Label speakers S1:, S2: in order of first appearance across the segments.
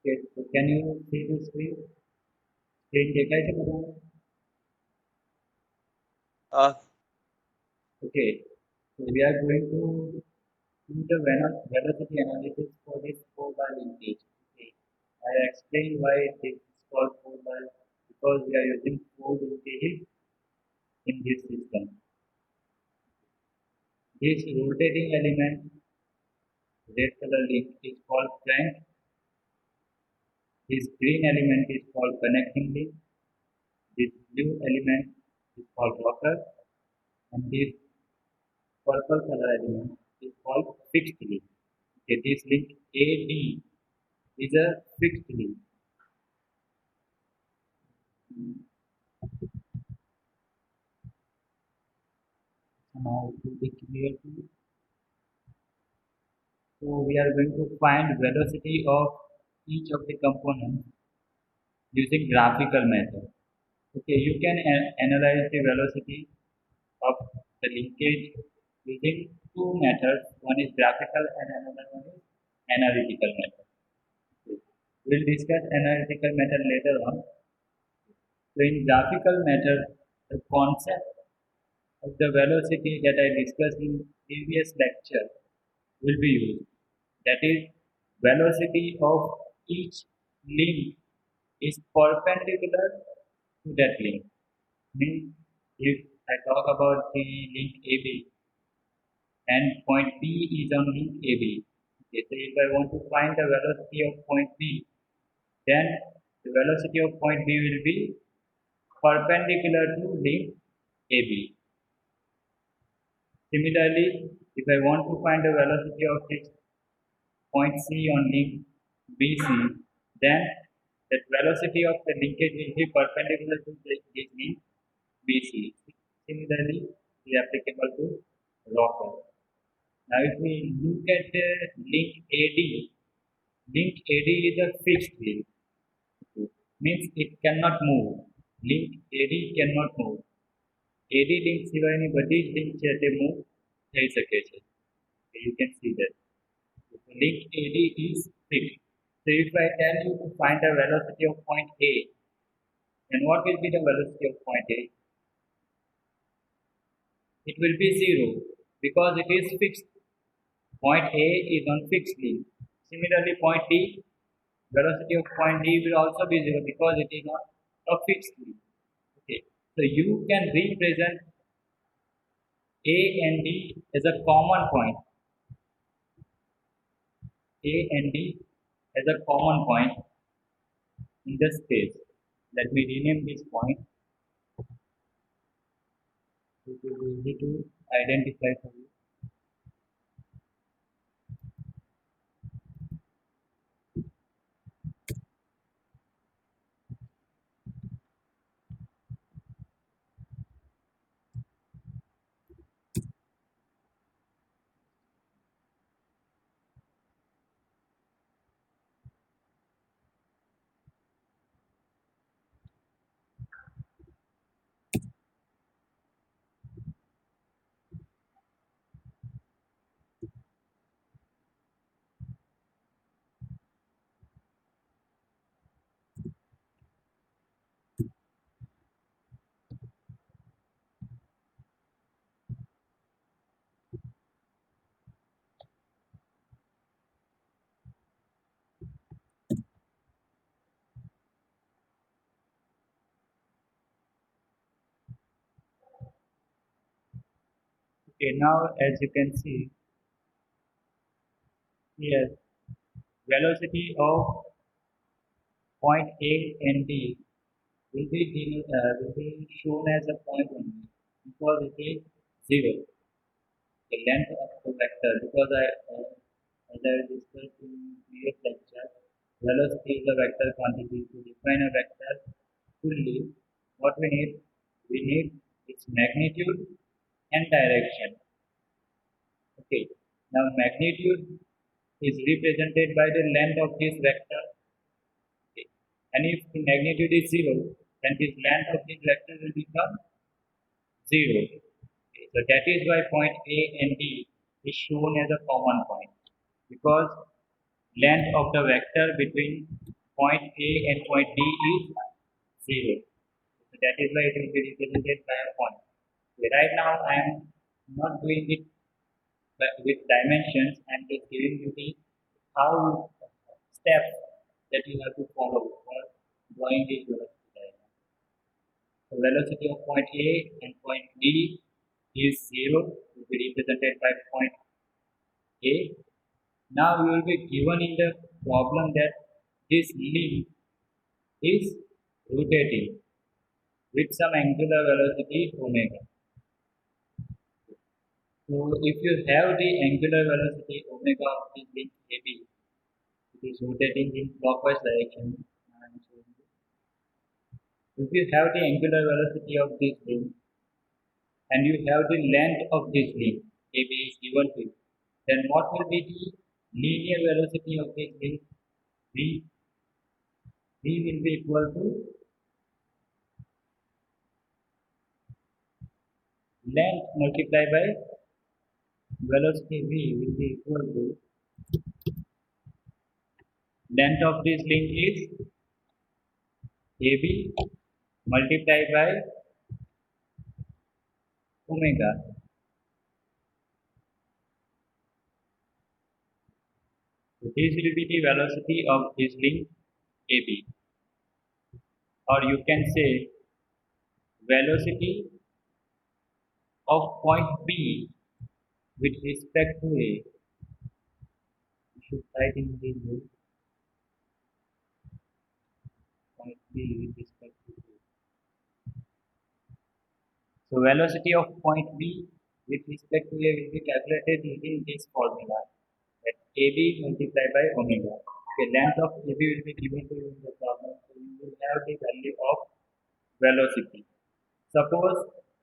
S1: Okay, so can you see the screen? Screen देखाय છે બધાને? Okay, so we are going to do the velocity analysis for this 4-bar linkage. Okay, I explained why this is called 4-bar because we are using 4 linkages in this system. This rotating element, red color link, is called crank. This green element is called connecting link. This blue element is called rocker, and this purple color element is called fixed link. Okay, this link AD is a fixed link. Now it will be clear to you. So we are going to find velocity of each of the components using graphical method. Okay, you can analyze the velocity of the linkage using two methods. One is graphical and another one is analytical method. Okay. We'll discuss analytical method later on. So in graphical method, the concept of the velocity that I discussed in previous lecture will be used. That is, velocity of each link is perpendicular to that link. Means if I talk about the link AB and point B is on link AB. Okay, so if I want to find the velocity of point B, then the velocity of point B will be perpendicular to link AB. Similarly, if I want to find the velocity of this point C on link BC, then the velocity of the linkage will be perpendicular to this link BC. Similarly, it is applicable to rocker. Now, if we look at the link AD is a fixed link. Means it cannot move. Link AD cannot move. AD link સિવાયની બધી જ link છે તે move થઈ શકે છે. You can see that. So link AD is fixed. So if I tell you to find the velocity of point A, then what will be the velocity of point A? It will be 0 because it is fixed. Point A is on fixed link. Similarly, point D, velocity of point D will also be 0 because it is on a fixed link. Okay, so you can represent A and D as a common point. A and D as a common point in the space. Let me rename this point. It will be easy to identify for you. Okay, now as you can see here, velocity of point A and D will be shown as a point only because it is 0. The length of the vector, because as I discussed in previous lecture, velocity is a vector quantity. To define a vector fully, what we need its magnitude and direction. Okay, now magnitude is represented by the length of this vector. Okay. And if the magnitude is 0, then this length of this vector will become 0. Okay. So that is why point A and D is shown as a common point, because length of the vector between point A and point D is 0. So that is why it will be represented by a point. Okay, right now I am not doing it with dimensions. I am just giving you the how steps that you have to follow for drawing this velocity diagram. The velocity of point A and point D is 0, will be represented by point A. Now we will be given in the problem that this link is rotating with some angular velocity omega. So if you have the angular velocity omega of this link AB, it is rotating in clockwise direction. If you have the angular velocity of this link and you have the length of this link AB is given to you, then what will be the linear velocity of this link? V will be equal to length multiplied by velocity V will be equal to length of this link is AB multiplied by omega. So this will be the velocity of this link AB, or you can say velocity of point B with respect to A. You should write in this way, point B with respect to A. So velocity of point B with respect to A will be calculated using this formula, that AB multiplied by omega. Okay, length of AB will be given to you in the problem, so you will have the value of velocity. Suppose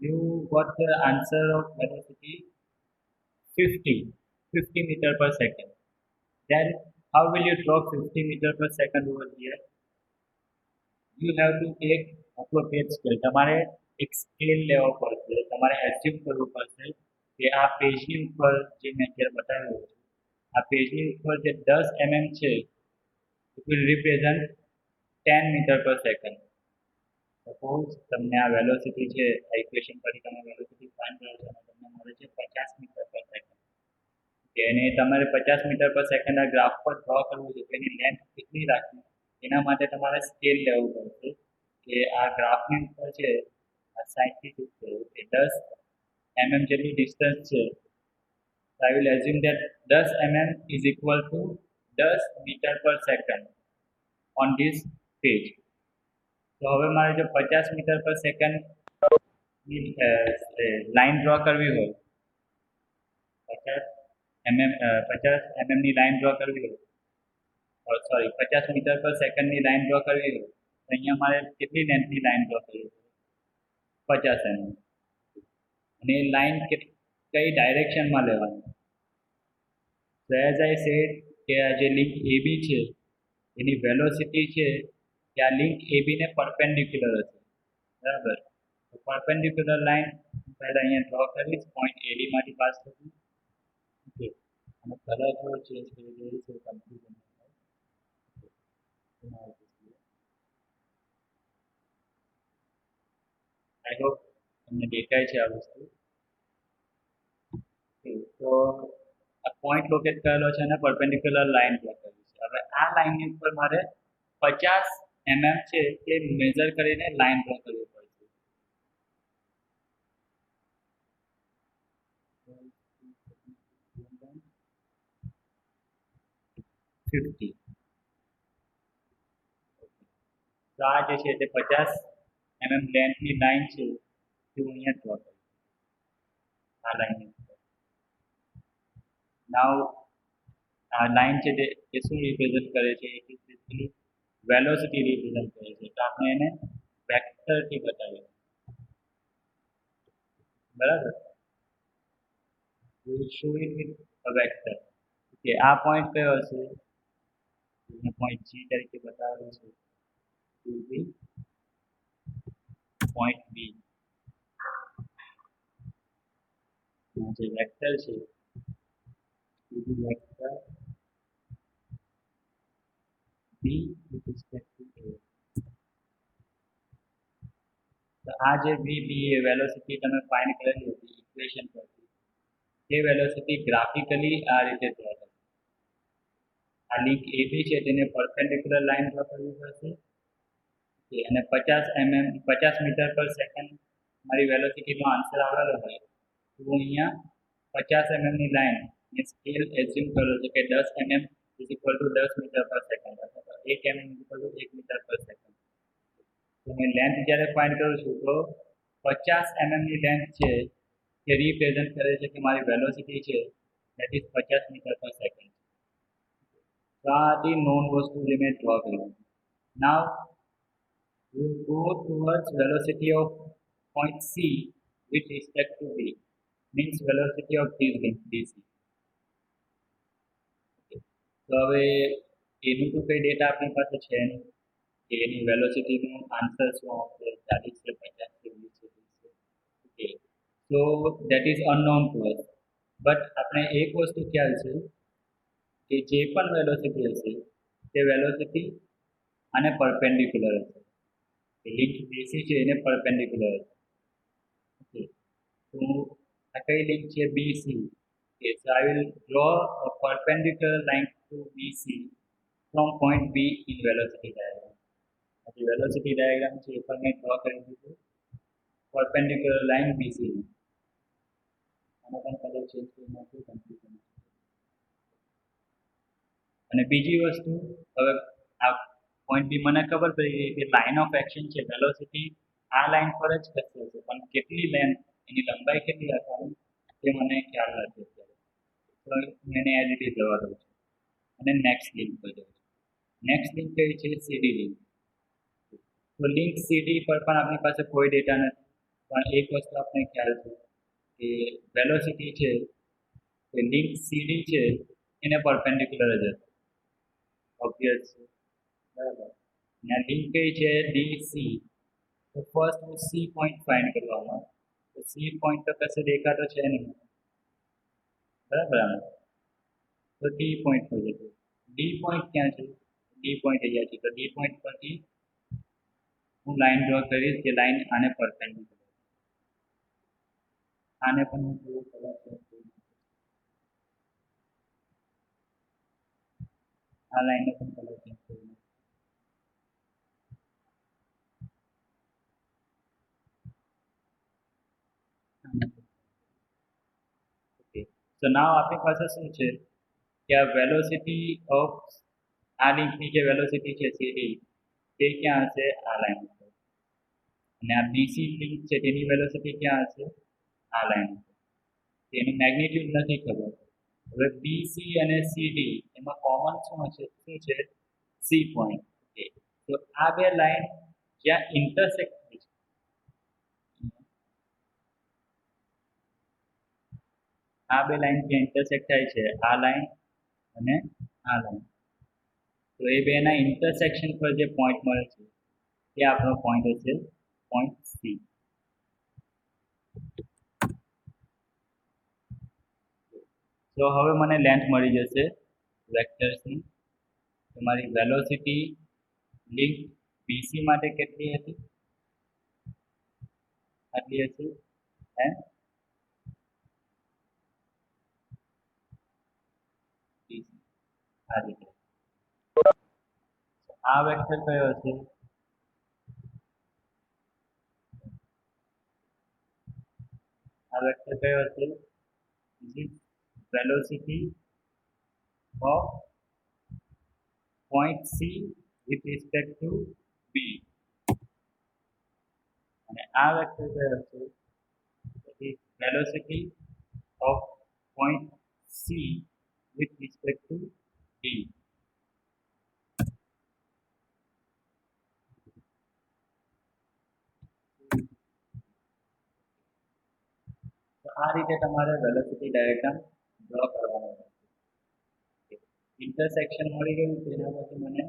S1: you got the answer of velocity 50 meter per second. Then how will you draw 50 meter per second over here? You have to take appropriate scale. તમારે એક scale લેવો પડશે. તમારે એસ્યુમ કરવું પડશે કે આ પેજની ઉપર જે મેં અત્યારે બતાવ્યું છે, આ પેજની ઉપર જે 10 mm છે, it will represent 10 meter per second. Suppose તમને આ વેલોસિટી છે, આ ઇક્વેશન પરથી તમે વેલોસિટી ફાઇન્ડ કરો છો અને તમને મળે છે 50 મીટર પર સેકન્ડ. કે એને તમારે 50 મીટર પર સેકન્ડ આ ગ્રાફ પર ડ્રો કરવું છે, તેની લેન્થ કેટલી રાખવી, એના માટે તમારે સ્કેલ લેવું પડશે કે આ ગ્રાફની ઉપર છે આ 60 થી કે 10 mm જેટલું ડિસ્ટન્સ છે. So I will assume that 10 mm is equal to 10 meter per second on this page. તો હવે મારે જો 50 મીટર પર સેકન્ડ ની લાઈન ડ્રો કરવી હોય, 50 mm ની લાઈન ડ્રો કરવી હોય, સોરી 50 મીટર પર સેકન્ડની લાઈન ડ્રો કરવી હોય, તો અહીંયા મારે કેટલી લેન્થની લાઈન ડ્રો કરવી પડે? 50 mm. અને એ લાઈન કઈ ડાયરેક્શનમાં લેવાની? So as I said કે આ જે લિંક AB છે એની વેલોસિટી છે કે આ લિંક AB ને પરપેન્ડિક્યુલર હશે, બરાબર? તો પરપેન્ડિક્યુલર લાઈન પહેલા અહીંયા ડ્રો કરીશ, પોઈન્ટ AD માંથી પાસ થતી. ઓકે, અને કલર થોડો ચેન્જ કરી દઈએ છે, કન્ફ્યુઝન થાય. આઈ હોપ તમને દેખાય છે આ વસ્તુ. તો આ પોઈન્ટ લોકેટ કરેલો છે અને પરપેન્ડિક્યુલર લાઈન ડ્રો કરી છે. હવે આ લાઈનની ઉપર મારે 50 mm છે તે મેઝર કરીને લાઈન ડ્રો કરવી પડશે. 50. તો આ જે છે તે 50 mm લેન્થની લાઈન છે તે હું અહીંયા ડ્રો કરીશ આ લાઈનની ઉપર. નાવ આ લાઈન છે તે શું રિપ્રેઝન્ટ કરે છે? એ બેસિકલી વેલોસિટી રિપ્રેઝન્ટ કરે છે. તો આપણે એને વેક્ટરથી બતાવીએ, બરાબર? we will show it with a vector. Okay, આ પોઈન્ટ કયો હશે? એને પોઈન્ટ G તરીકે બતાવેલો છે. it will be point B. આ જે વેક્ટર છે એ vector B B with respect to A. તો આ જે V B એ વેલોસિટી તમે ફાઇન્ડ કરેલી હતી ઇક્વેશન પરથી તે વેલોસિટી ગ્રાફિકલી આ રીતે થયા છે. આ લિંક AB છે તેને પરપેન્ડિક્યુલર લાઈન ડ્રો કરવી પડશે અને 50 મીટર પર સેકન્ડ મારી વેલોસિટીનો આન્સર આવેલો હોય તો હું અહીંયા 50 ની લાઈન ને સ્કેલ એઝ્યુમ કરેલો છે કે 10 mm is equal to 10 metre per second અથવા 1 mm is equal to 1 metre per second. તો મેં લેન્થ જ્યારે ફાઇન્ડ કરું છું તો 50 ની લેન્થ છે તે રિપ્રેઝન્ટ કરે છે કે મારી વેલોસિટી છે that is 50 metre per second. તો આ હતી નોન વસ્તુ જે મેં ડ્રો કરી. નાવ we will go towards velocity of point C with respect to B, means velocity of this link DC. તો હવે એનું તો કઈ ડેટા આપણી પાસે છે નહીં કે એની વેલોસિટીનું આન્સર શું આવશે 40 છે 50 છે 20 છે 30 છે. Okay so that is unknown two us. But આપણે એક વસ્તુ ખ્યાલ છે કે જે પણ વેલોસિટી હશે તે વેલોસિટી આને પરપેન્ડિક્યુલર હશે. લિંક BC છે એને પરપેન્ડિક્યુલર હશે. ઓકે તો આ કઈ લિંક છે BC. Okay, so I will draw a perpendicular line to BC from point B in velocity diagram. The velocity diagram છે એ પણ મેં ડ્રો કરી દીધું perpendicular line BC ની. આનો પણ કલર ચેન્જ કરી નાખ્યું કન્ફ્યુઝન. અને બીજી વસ્તુ હવે આ પોઈન્ટ બી મને ખબર પડી ગઈ કે લાઇન ઓફ એક્શન છે વેલોસિટી આ લાઇન પર જ ખસે છે પણ કેટલી લેન્થ એની લંબાઈ કેટલી રાખવાની તે મને ખ્યાલ નથી અત્યારે. તો હું એને એઝ ઇટ ઇઝ જવા દઉં છું અને નેક્સ્ટ લિંક પર જાઉં છું. નેક્સ્ટ લિંક કઈ છે CD લિંક. તો લિંક CD પર પણ આપણી પાસે કોઈ ડેટા નથી પણ એક વસ્તુ આપણે ખ્યાલ છે કે વેલોસિટી છે કે લિંક CD છે એને પરપેન્ડિક્યુલર જ હશે ઓબ્વિયસ છે બરાબર. અને આ લિંક કઈ છે DC. તો ફર્સ્ટ હું C પોઈન્ટ ફાઇન્ડ કરવામાં તો C પોઈન્ટ તો કશે દેખાતો છે નહીં બરાબર. આમાં તો D પોઈન્ટ પર જશે. D પોઈન્ટ ક્યાં છે D પોઈન્ટ અહીંયા છે તો D પોઈન્ટ પરથી હું લાઈન ડ્રો કરીશ કે લાઈન આને પરપેન્ડિક્યુલર. આને પણ હું થોડું કલર ચેન્જ કરી આ લાઈનને પણ કલર ચેન્જ કરી. ઓકે સો નાવ આપણી પાસે શું છે કે આ વેલોસિટી ઓફ આ લિંકની જે વેલોસિટી છે CD તે ક્યાં હશે આ લાઈન ઉપર અને આ BC લિંક છે તેની વેલોસિટી ક્યાં હશે આ લાઈન ઉપર. તેનું મેગ્નિટ્યુડ નથી ખબર. હવે BC અને CD એમાં કોમન શું છે C પોઈન્ટ. ઓકે તો આ બે લાઈન જ્યાં ઇન્ટરસેક્ટ થાય છે આ બે લાઈન જ્યાં ઇન્ટરસેક્ટ થાય છે આ લાઈન અને આ લાઈન તો એ બેના ઇન્ટરસેક્શન પર જે પોઈન્ટ મળે છે તે આપણો પોઈન્ટ હશે પોઈન્ટ C. તો હવે મને લેન્થ મળી જશે વેક્ટર્સની. તમારી વેલોસિટી લિંક BC માટે કેટલી હતી આટલી હતી એન્ડ આ રીતે. આ વેક્ટર કયો હશે આ વેક્ટર કયો હશે velocity of point C with respect to B અને આ વેક્ટર કયો હશે પછી velocity of point C with respect to D. તો આ રીતે તમારે વેલોસિટી ડાયાગ્રામ ડ્રો કરવાનો છે. ઇન્ટરસેક્શન મળી ગયું તેના પછી મને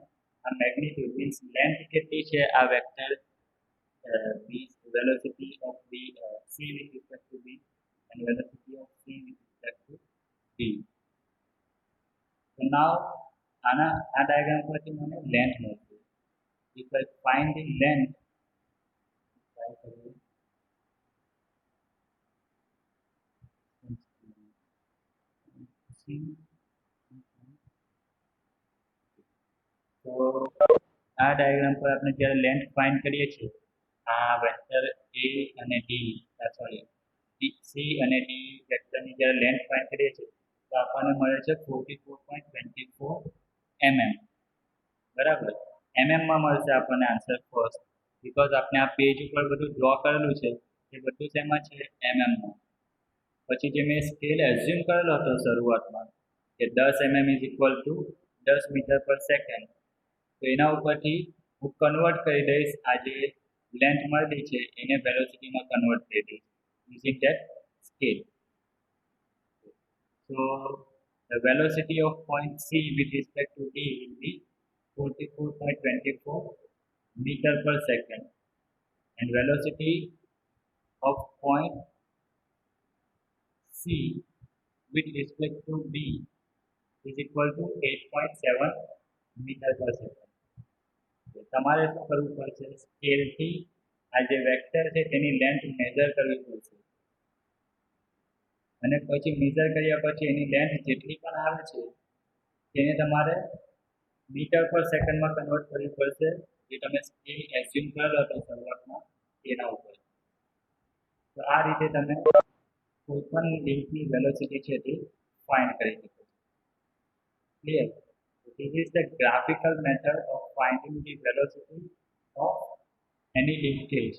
S1: આ મેગ્નિટ્યુડ મીન્સ લેન્થ કેટલી છે આ vector B velocity of B C with respect to B and velocity of C with respect to D. So now આ ડાયાગ્રામ પરથી મને લેન્થ મળશે. if I find the length, તો આ ડાયાગ્રામ પર આપણે જ્યારે લેન્થ ફાઇન્ડ કરીએ છીએ, આ વેક્ટર a અને d સોરી સી અને ડી વેક્ટરની જ્યારે લેન્થ ફાઇન્ડ કરીએ છીએ તો આપણને મળે છે 44.24 mm. બરાબર, એમએમમાં મળશે આપણને આન્સર ફર્સ્ટ, બીકોઝ આપણે આ પેજ ઉપર બધું ડ્રો કરેલું છે એ બધું શેમાં છે, એમએમમાં. પછી જે મેં સ્કેલ એઝ્યુમ કરેલો હતો શરૂઆતમાં કે 10 mm is equal to 10 metre per second, તો એના ઉપરથી હું કન્વર્ટ કરી દઈશ, આ જે લેન્થ મળેલી છે એને વેલોસિટીમાં કન્વર્ટ કરી દઈશ using that scale. So the velocity of point C with respect to D will be 44.24 meter per second, and velocity of point C with respect to D is equal to 8.7 meter per second. તમારે શું કરવું પડશે, સ્કેલથી આ જે vector છે તેની length measure કરવી પડશે, અને પછી મેઝર કર્યા પછી એની લેન્થ જેટલી પણ આવે છે તેને તમારે મીટર પર સેકન્ડમાં કન્વર્ટ કરવી પડશે, જે તમે સ્કેલ એઝ્યુમ કરેલો હતો શરૂઆતમાં તેના ઉપર. તો આ રીતે તમે કોઈ પણ લિંકની વેલોસિટી છે તે ફાઇન્ડ કરી શકો છો. Clear? This is the graphical method of finding the velocity of any linkage.